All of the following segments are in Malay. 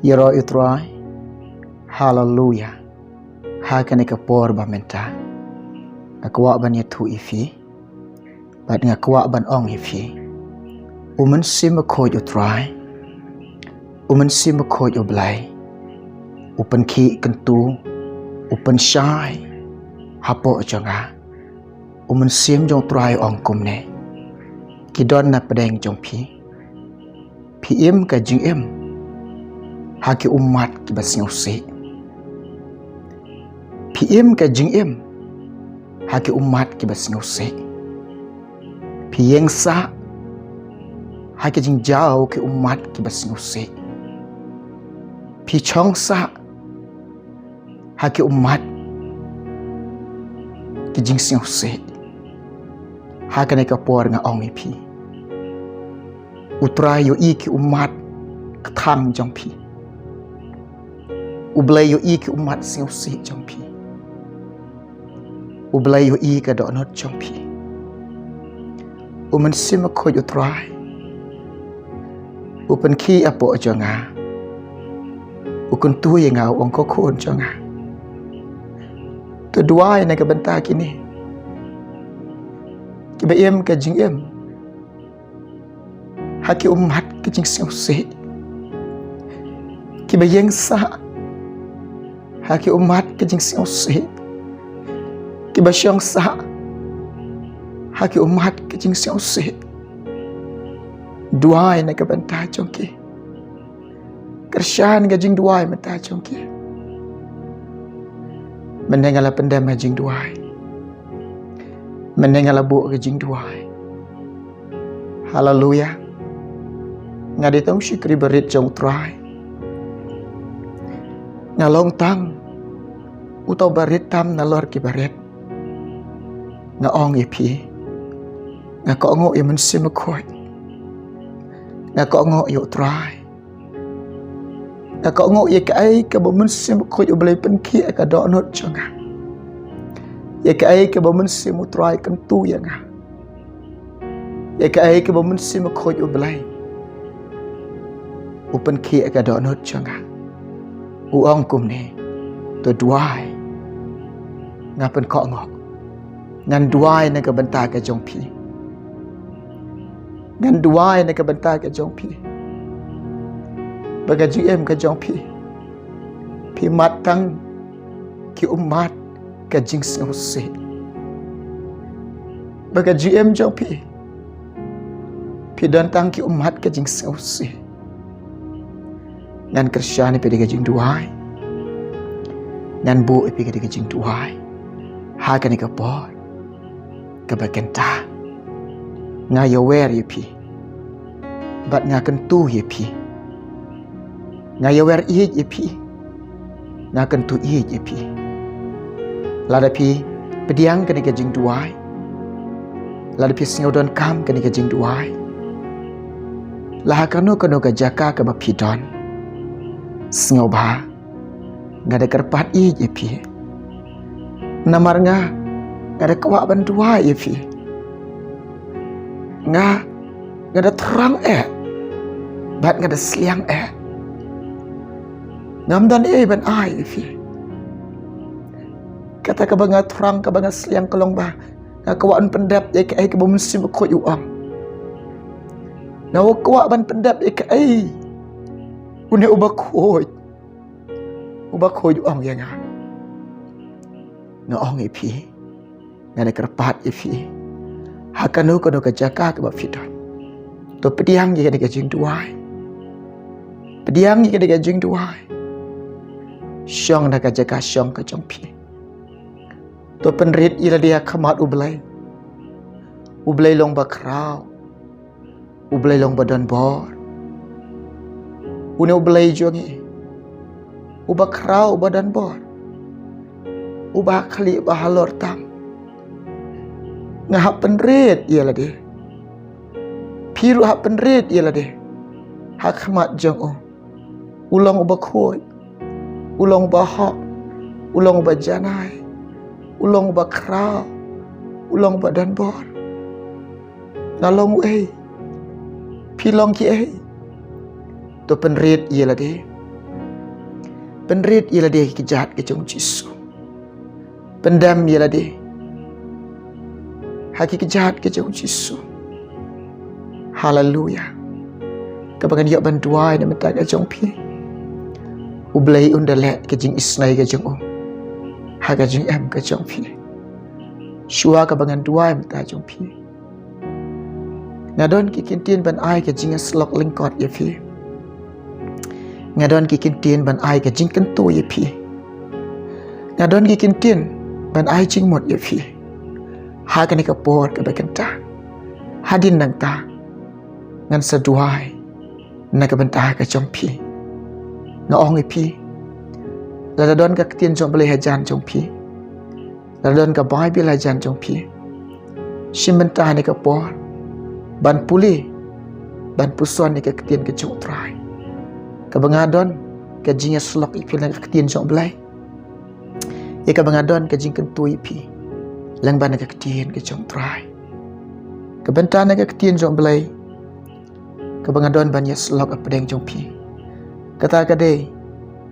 Yero utrai, hallelujah. Hakan ikapor bamenta. Akwa ban yatu ifi. Bat ngakwa ban ong ifi. Umen sim khoj utrai. Umen sim khoj oblai. Upen ki kentu. Upen shai. Hapo jonga. Umen sim jong trai ong kumne. Kidon na pedeng jong pi. Pi im ka jing im. Haki umat ki basing usi. Pi im ka jing im. Haki umat ki basing usi. Pi yeng sa. Haki jing jauh ki umat ki basing usi. Pi chong sa. Haki umat ki jing sing usi. Haka ne ka por nga ong pi. Utrai yo i ki umat ketang jong pi. Ublay yo i ki umat sing usi jong pi. Ublay yo i ka donot jong pi. Umen sim khoj utrai. Upen ki apo jonga. Ukun tu yang ngau ong kokon jonga. Tu duai na ka benta kini. Ki ba em ka jing em. Haki umat ka jing sing usi. Ki ba yeng sa. Haki umat ka jing sing usi. Ki ba syong sa. Haki umat ka jing sing usi. Duai na ka benta jongki. Kersyan ka jing duai menta jongki. Menengala pendam ka jing duai. Menengala bu ka jing duai. Hallelujah. Ngadi tong syukri berit jong trai. Ngalong tang. Utau berit tam nalor ki berit. Nga ong ipi. Nga ko ngo imen sim khoj. Nga ko ngo yo trai. Nga ko ngo ye kai ka bomen sim khoj ublay penki ka donot jonga. Ye kai ka bomen sim trai kan tu yanga. Ye kai ka bomen sim khoj ublay. Upen ki ka donot jonga. Uong kum ni to duai. Ngapen ko ngo. Ngan duai na ka benta ka jong pi. Ngan duai na ka benta ka jong pi. Baga jing em ka jong pi. Pi matang ki umat ka jing sing usi. Baga jing em jong pi. Pi dantang ki umat ka jing sing usi. Ngan kersyani pi ka jing duai. Ngan bu pi ka jing duai. Ha ka ni ka por. Ka bakenta. Nga yo wer ye pi. Bat nga kentu ye pi. Nga yo wer ye pi. Nga kentu ye pi. Lada pi pediang kani ka jing duai. Lada pi singodon kam kani ka jing duai. Laha kanu ka jaka ka ba pi don. Singoba. Nga da kerpat ye pi. Namar nga ada kawak ban dua ye fi. Nga ada terang bat ada seliang ngam dan ban ai fi. Kata ka banga terang ka banga seliang kelong ba. Nga kawak pendap ye ka ai ka bomusim ko yu am. Nga kawak ban pendap ye ka ai. Une ubak khoj. Ubak khoj yu am ye nga. Nga ong ye fi. Nga ada kerpat ifi. Hakanu kono ka jaka ka ba fitan. To pediang ye ka jing duai. Pediang ye ka jing duai. Syong na ka jaka syong ka jong pi. To penrit ila dia khamat ublay. Ublay long ba kraw. Ublay long ba don bor. Une ublay jongi. Uba kraw ba don bor. Uba khali ba halor tam. Nga hak penrit ialah dia. Piru hak penrit ialah dia. Hak khmat jong o. Ulang uba khoj. Ulang uba hak. Ulang uba janai. Ulang uba kraw. Ulang uba danbor. Ngalong pilong ki to penrit ialah dia. Penrit ialah dia kejahat ke jong Yesus. Pendam ialah dia haki kejahat ke jong Yesus. Haleluya. Kabangan yok bantuai na mata ke jong pi. Ublai undalek ke jing isnai ke jong ha ke jing em ke jong pi. Shua kabangan duai mata jong pi. Ngadon ki kintin ban ai ke jing slok lingkot ye pi. Ngadon ki kintin ban ai ke jing kentu ye pi. Ngadon ki kintin ban ai jing mot ye pi. Ha ke ni kapor ke bakenta. Hadin nang ta ngan seduai na ke bentah ke jong pi. Ngaong pi. Ladon ka ketien jong beli hajan jong pi. Ladon ka Bible hajan jong pi. Sim bentah ni kapor. Ban puli ban pusuan ni ke ketien ke jong trai. Ka bangadon ke jing slok ipi lang ke ketien jong belai. Ye ka bangadon ke jing kentu ipi. Lang ban ke ketien ke jong trai. Ka bentah na ke ketien jong belai. Kabangadon banyak slok apedeng jong pi. Kata kade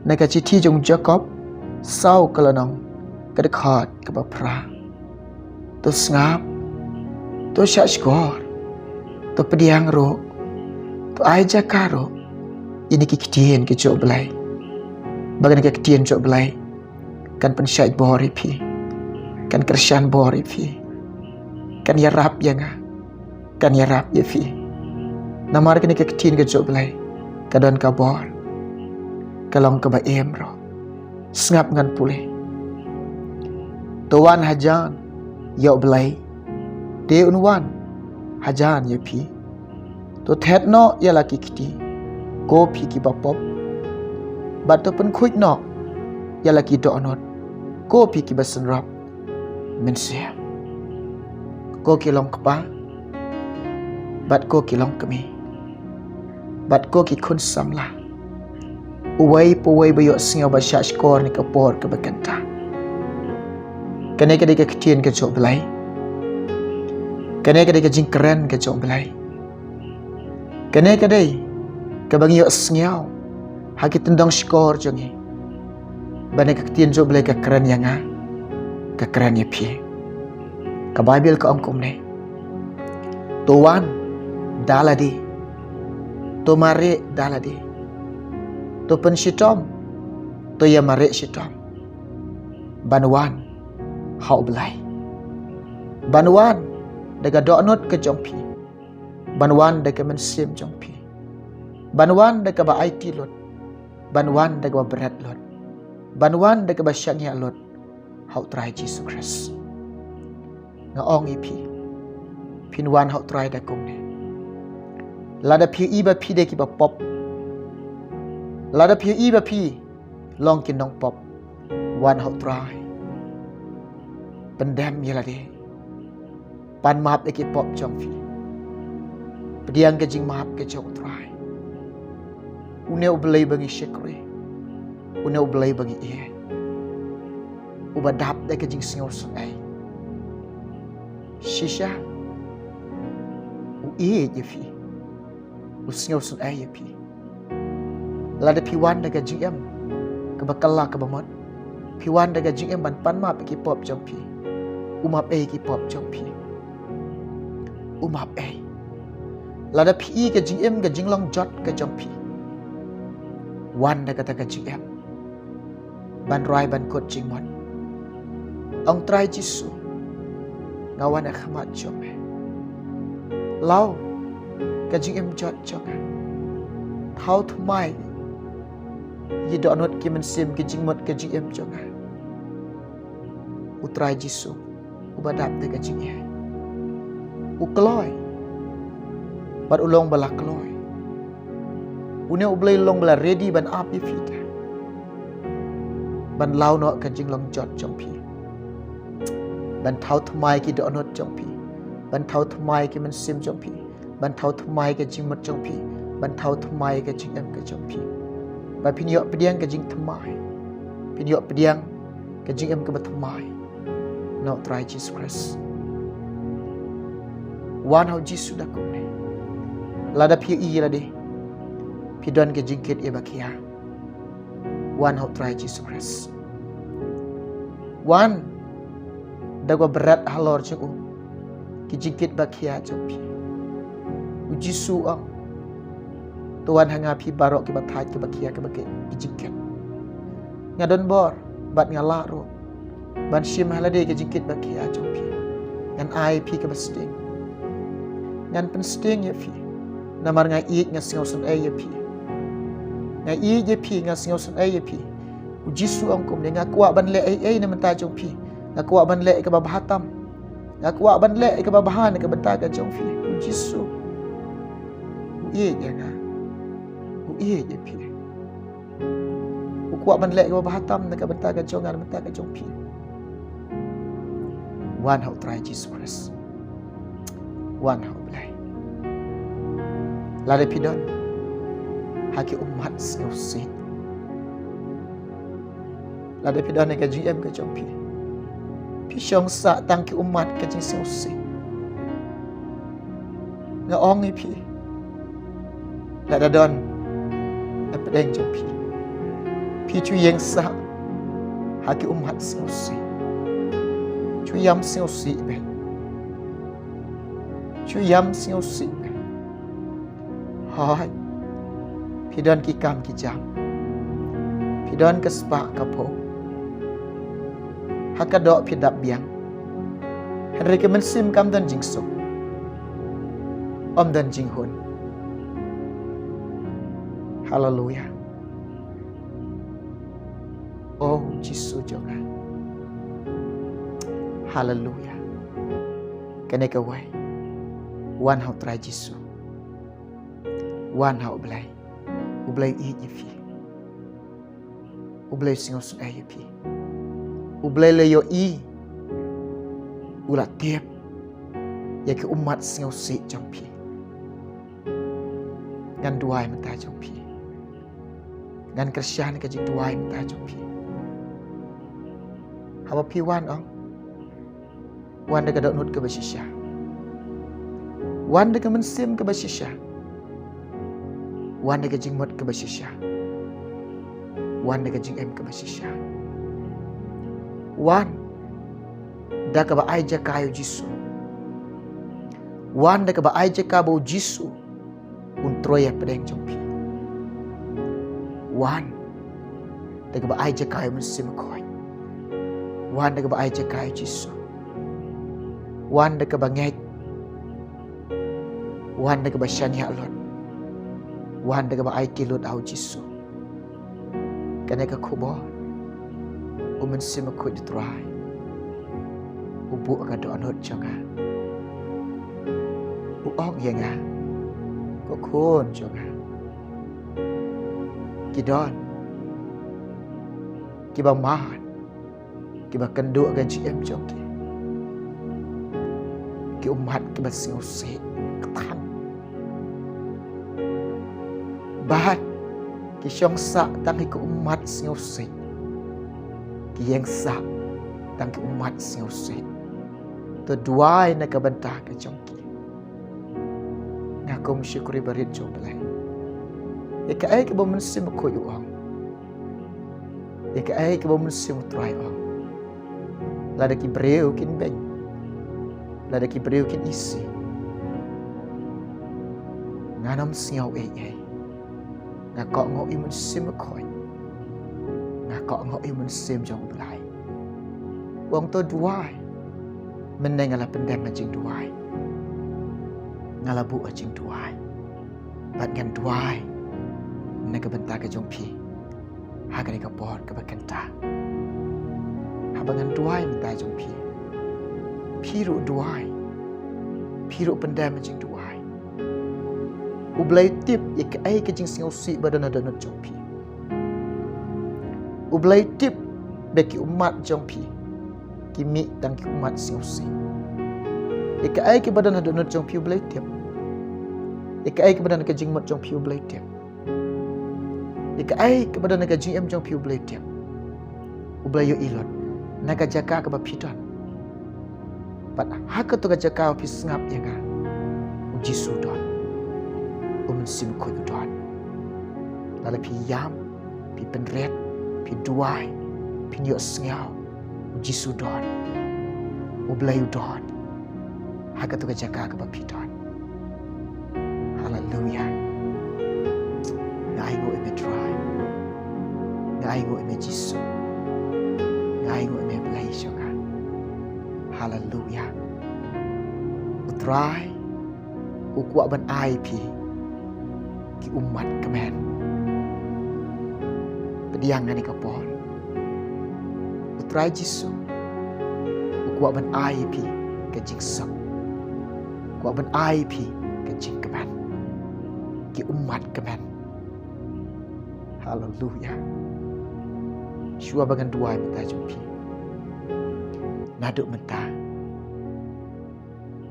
nak citi jong Jacob sau kelanong kedekat ke bapra. Tu ngap, tu syak skor, tu pediang ro, tu ai jakaro. Ini kikitien ke jok belai. Bagan kikitien jok belai. Kan pensyait bori pi. Kan kersian bori pi. Kan yarap yang kan yarap ye pi. Namar kini keketin ke jok belai. Kadon kabor. Kalong ke baem ro. Sengap ngan pulih. Tuan hajan. Yok belai. De unwan. Hajan ye pi. Tu thet no ya laki kiti. Go pi ki bapop. Bat tu pen kuit no. Ya laki do onot. Go pi ki basen rap. Mensia. Go kilong kepa. Bat go kilong kemi. Bat ko ki kun samla. Uway puway bayok singaw ba siya skor ni kapor ke bakanta. Kane kade ke ketien ke jok belai. Kane kade ke jing keren ke jok belai. Kane kade ke bang yok singaw. Haki tendang skor jongi. Bane ke ketien jok belai ke keren yang ke keren ye pi. Ke Bible ke angkum ne. Tuan daladi. To mare daladi. To pen shitom. To ya mare shitom. Banwan hau belai. Banwan daga donot ke jongpi. Banwan daga mensim jongpi. Banwan daga ba IT lot. Banwan daga ba berat lot. Banwan daga ba syangya lot. Hau try Jesus Christ. Ngaong ipi. Pinwan hau try dakum ni. Lada piu iba pi de ki ba pop. Lada piu iba pi long kin nong pop. Wan hau try. Pendam ye la de. Pan maap de ki pop jong fi. Pediang ke jing maap ke jong try. Une ubelai bangi syekre. Une ubelai bangi ie. Ubadap de ke jing singaw sungai. Shisha. U ie je fi. Usngaw sun ay pi. Lada piwan daga jingem ke bakalla ke bamot. Piwan daga jingem ban pan map ki pop jong pi. Umap ay ki pop jong pi. Umap ay. Lada pi ke jingem ke jinglong jot ke jong pi. Wan daga jingem. Ban rai ban kot jingmon. Ong try jisu. Ngawan akhmat jom. Lau ke jingem jot jong. Thau thumai. Ye do anot ki mensim ke jingmot ke jingem jong. Utrai jisu. Ubadap de ke jingem. Ukloi. Bat ulong bala kloi. Une ublay long bala ready ban api fita. Ban lau no ke jinglong jot jong pi. Ban thau thumai ki do anot jong pi. Ban thau thumai ki mensim jong pi. Ban thau thumai ke jingmot jong pi. Ban thau thumai ke jingem ke jong pi. Ba pinyok pediang ke jing thumai. Pinyok pediang ke jingem ke bathumai. No try Jesus Christ. Wan hau Jesus dah kum ni. Lada piu i la de. Pidon ke jingkit e bakia. Wan hau try Jesus Christ. Wan dagwa berat halor jeng kijikit bakia jompi. Uji suang Tuan hanga pi barok ke batai ke bakia ke bakia kijikit. Ngadon bor bat ngalaro ban shim halade ke jikit bakia jompi. Ngan ai pi ke basting. Ngan pensting ya pi. Namar ngai ik ngasingau sun ai ya pi. Ngai ik ya pi ngasingau sun ai ya pi. Uji suang kum dengan kuat ban le ai na menta jompi. Nga kuat ban le ke babahatam. Nga kuat ban le ke babahan ke bentaga jompi. Uji su. Iya nga. Iya je pi. Kuat ban le ke babahatam na ke bentaga jongan bentaga jompi. Wan hau try Jesus Christ. Wan hau belai. Lada pidon. Haki umat seusi. Lada pidon ke GM ke jompi. Pisong sa tangki umat ke jing seusi. Nga ong pi. Lada don. Epedeng jompi. Pichu yang sa haki umat seusi. Chu yam seusi be. Chu yam seusi be. Hai. Pidon ki kam ki jam. Pidon ke spa kapo. Hakadok pidap biang. Henry ke mensim kam dan jingso. Om dan jinghun. Hallelujah. Oh, Jesus juga. Hallelujah. Kena ke wai. Wan hau try Jesus. Wan hau belai. Ublai i fi. Ublai singos ai fi. Ublai le yo i. Ula tiap. Ya ke umat singos si jampi. Ngan duai menta jampi. Ngan Kristian ke jing duai menta jampi. Apa pi wan ong? Wan de kadok nut ke basisya. Wan de ke mensim ke basisya. Wan de ke jing mot ke basisya. Wan de ke jing em ke basisya. Wan da ke ba ai jakayo jisu. Wan da ke ba ai jakabo jisu. Untroya pedeng jompi. Wan da ke ba ai jakayo mensim koi. Wan da ke ba ai jakayo jisu. Wan da ke ba ngek. Wan da ke ba shani alon. Wan da ke ba ai kilut au jisu. Kena ke kubo. Umen sima koi ditrai. Ubu ka do anot jonga. Uong yenga. Ko kon jonga. Kidon. Kiba mahan. Kiba kendu ka GM jongi. Ki umat kiba singusik ketan. Bahat ki syong sa tangi ke umat singusik. Ki yang sa tangi umat singusik. Terduai na kabantah ke jongki. Ngaku mensyukuri barit jong belai. Ika ai ke bomensim ko yuang. Ika ai ke bomensim try ong. Lada ki breu kin beng. Lada ki breu kin isi. Nganam siau ai. Ngakok ngo imun sim koi. Ngakok ngo imun sim jong belai. Wong to duai. Meneng ngala pendem ajing duai. Ngala bu ajing duai. Bat ngan duai. Naga bentar ke jongpi. Haga ni kapor ke bakenta. Habangan duai mentar jongpi. Piru duai. Piru pendem ajing duai. Ublai tip ik ai ke jing singosi badan ada not jongpi. Ublai tip beki umat jongpi. Kimi dan ki umat singosi. Ika ai ke badan ada not jongpi ublai tip. Ika ai ke badan ke jing mat jongpi ublai tip. Ika ai ke badan ke GM jongpi ublai tip. Ublai yo ilot. Naga jaka ke bapidan. Pat haka to ga jaka pi sngap ya ga. Uji sudon. Umen sim ko udon. Lala pi yam, pi penret, Piduai, pinyok sengau, Jisu don, ublayu don, haga tu jaga ke bapi don. Hallelujah. Ngai ngo ime try, ngai ngo ime Jisu, ngai ngo ime blay jonga. Hallelujah. Utrai, ukuak ban ai pi, ki umat kemen. Pediang ngani kapor. Utrai Jisu, ukuak ban ai pi, ke jingsok. Ukuak ban ai pi, ke jing kemen. Ki umat kemen. Hallelujah. Shua bagan dua minta jumpi. Naduk minta.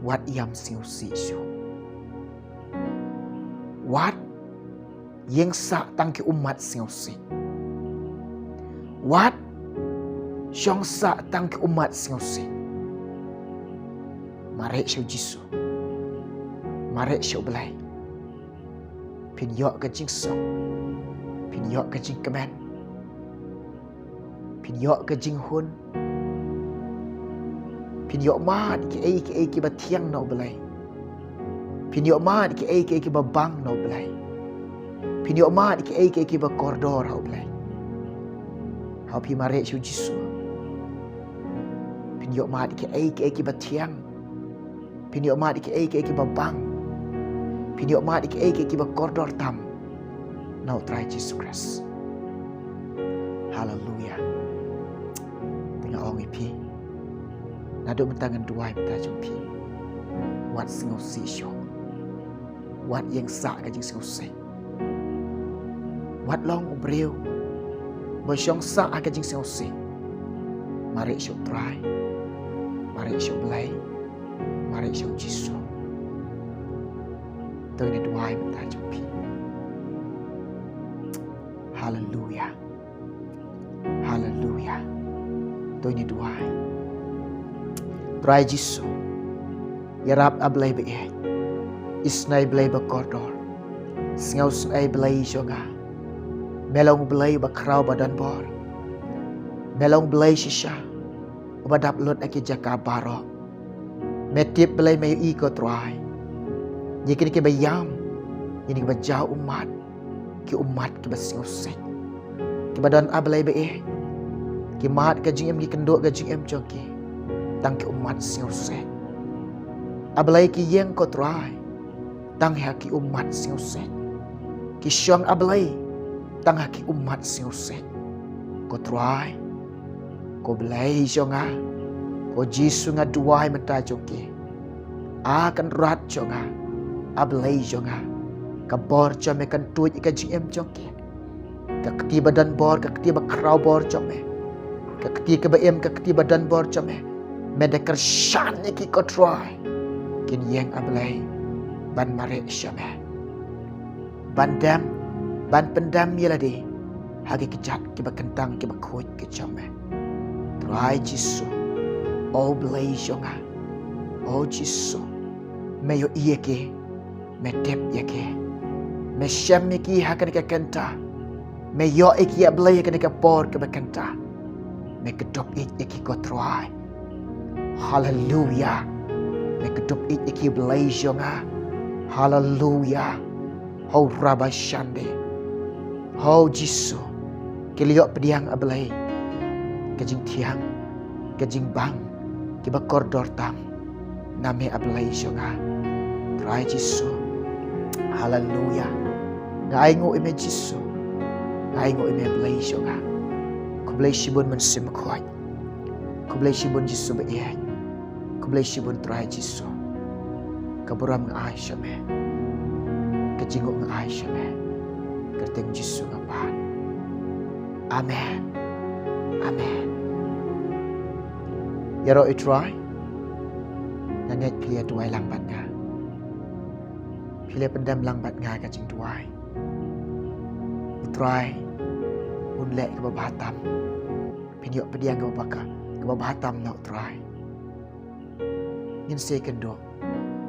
Wat yam siu si syu. Wat yang sak tangki umat siu si. Wat syong sak tangki umat siu si. Marek syu Jisu. Marek syu belai. Pin yok ke jing sok. Pin yok ke jing kemen. Pin yok ke jing hun. Pin yok ma ki ai ki batiang no belai. Pin yok ma ki ai ki babang no belai. Pin yok ma ki ai ki ba koridor ho belai. Hau pi mare syu Jisu. Pin yok ma ki ai ki batiang. Pin yok ma ki ai ki babang. Pin yok ma ki ai ki ba koridor tam. Now try Jesus Christ. Hallelujah. Tengah orang ipi. Naduk mentangan dua minta jumpi. Wat sengau si syok. Wat yang sak kajing sengau si. Wat long ubreu. Bersyong sak kajing sengau si. Mari syok try. Mari syok belai. Mari syok Jisu. Tengah dua minta jumpi. Hallelujah. Hallelujah. Tengah dua. Try Jisu. Yarap ablay be. Isnay blay ba koridor. Singaw sunay blay jonga. Melong blay ba kraw badan bor. Melong blay shisha. Ubadap lot aki jaka baro. Metip blay mayu iko try. Yikin ki bayam. Yini ki bajau umat. Ki umat ki basingaw sing. Ki badan ablay be. Ki mat ka jing em ki kenduk ka jing em joki. Tangki umat siu se. Ablay ki yeng ko try. Tang haki umat siu se. Ki syong ablay. Tang haki umat siu se. Ko try. Ko blay jonga. Ko Jisu nga duway mata joki. Akan rat jonga. Ablay jonga. Kabor jome kan tuit ika jing em joki. Kakti badan bor kakti bakraw bor jome. Kakti ke em kakti badan bor jome. Medekar shan ki ko try. Kin yeng ablay. Ban mare syame. Ban dam. Ban pendam yeladi. Hagi kejat ki bakentang ki bakhoy ki chame. Try Jisu. O blay jonga. O Jisu. Meyo iye ki. Medep ye ki. Me syam ki hakan ka kenta. Meyo iki ablay kan ka por ki bakenta. Me kedop iki ko try. Hallelujah. Mekedup iki belai jonga. Hallelujah. Ho rabashande. Ho Jisu. Kiliok pediang ablay. Kejing tiang. Kejing bang. Kiba koridor tam. Name ablay jonga. Try Jisu. Hallelujah. Ngaingo ime Jisu. Ngaingo ime ablay jonga. Kublay shibun mensim koy. Kublay shibun Jisu be'eh. Kublay shibun try Jisu. Kaburam nga ay syame. Kajingo nga ay syame. Kerteng Jisu nga pan. Amen. Amen. Yaro itry. Nangit pilia duay langbat nga. Pilia pendam langbat nga kajing duay. Itry. Unlek ke babahatam. Pinyok pediang ke babaka. Ke babahatam na utry. Ngin say kendo.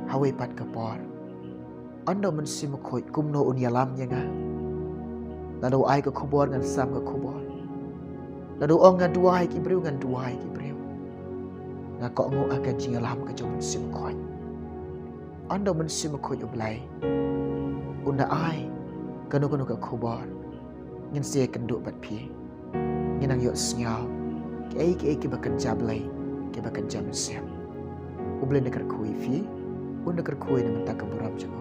Hawai pat kapor. Ando mensimukhoy kumno unyalam nya nga. Nado ay ka kubor ngan sam ka kubor. La doa ngan dua hai ki breu ngan dua hai ki breu. Nga kok ngo akan jingalam ke jom sim koi. Anda men sim koi ublai. Unda ai kanu ka khobar. Ngin sia kenduk bat pi. Ngin ang yo sngau. Ki bakan jablai. Ki bakan jam siap. Ublai nakar koi fi. Unda kar koi na mentak buram jang